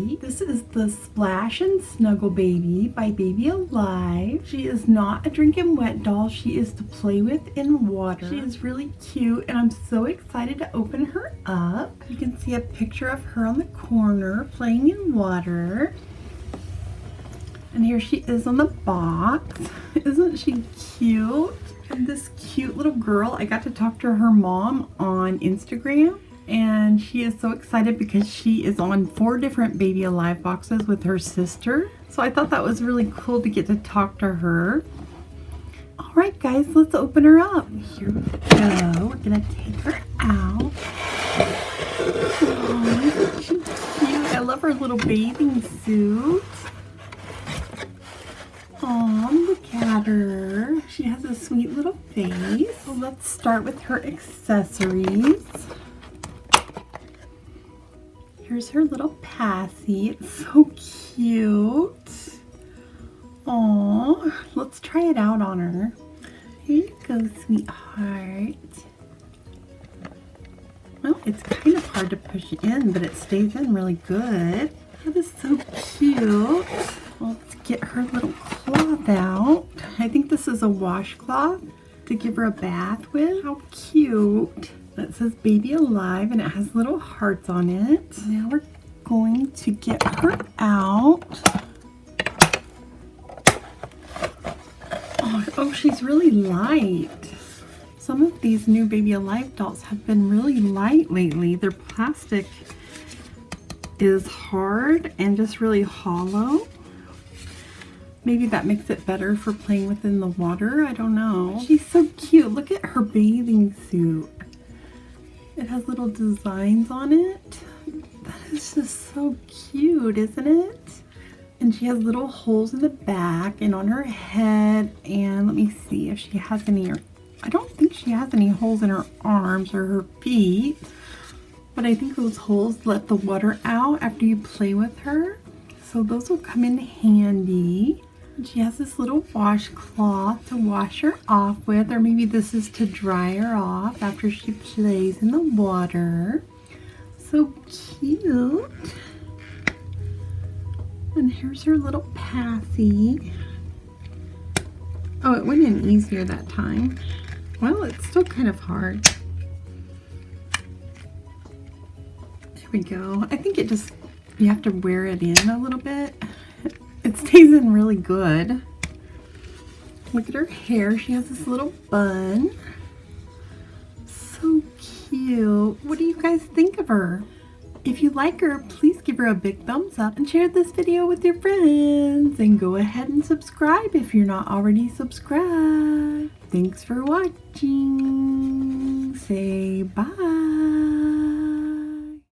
This is the Splash and Snuggle Baby by Baby Alive. She is not a drink and wet doll. She is to play with in water. She is really cute and I'm so excited to open her up. You can see a picture of her on the corner playing in water. And here she is on the box. Isn't she cute? And this cute little girl, I got to talk to her mom on Instagram. And she is so excited because she is on 4 different Baby Alive boxes with her sister. So I thought that was really cool to get to talk to her. Alright guys, let's open her up. Here we go. We're going to take her out. Oh, isn't she cute? I love her little bathing suit. Oh, look at her. She has a sweet little face. So let's start with her accessories. Here's her little passy. It's so cute. Aww. Let's try it out on her. Here you go, sweetheart. Well, it's kind of hard to push in, but it stays in really good. That is so cute. Well, let's get her little cloth out. I think this is a washcloth to give her a bath with. How cute. It says Baby Alive and it has little hearts on it. Now we're going to get her out. Oh, she's really light. Some of these new Baby Alive dolls have been really light lately. Their plastic is hard and just really hollow. Maybe that makes it better for playing within the water. I don't know. She's so cute. Look at her bathing suit. It has little designs on it. That is just so cute, isn't it? And she has little holes in the back and on her head. And let me see if she has any. I don't think she has any holes in her arms or her feet. But I think those holes let the water out after you play with her. So those will come in handy. She has this little washcloth to wash her off with, or maybe this is to dry her off after she plays in the water. So cute. And here's her little passy. Oh, it went in easier that time. Well, it's still kind of hard. There we go. I think it just, you have to wear it in a little bit. It stays in really good. Look at her hair. She has this little bun. So cute. What do you guys think of her? If you like her, please give her a big thumbs up and share this video with your friends. And go ahead and subscribe if you're not already subscribed. Thanks for watching. Say bye.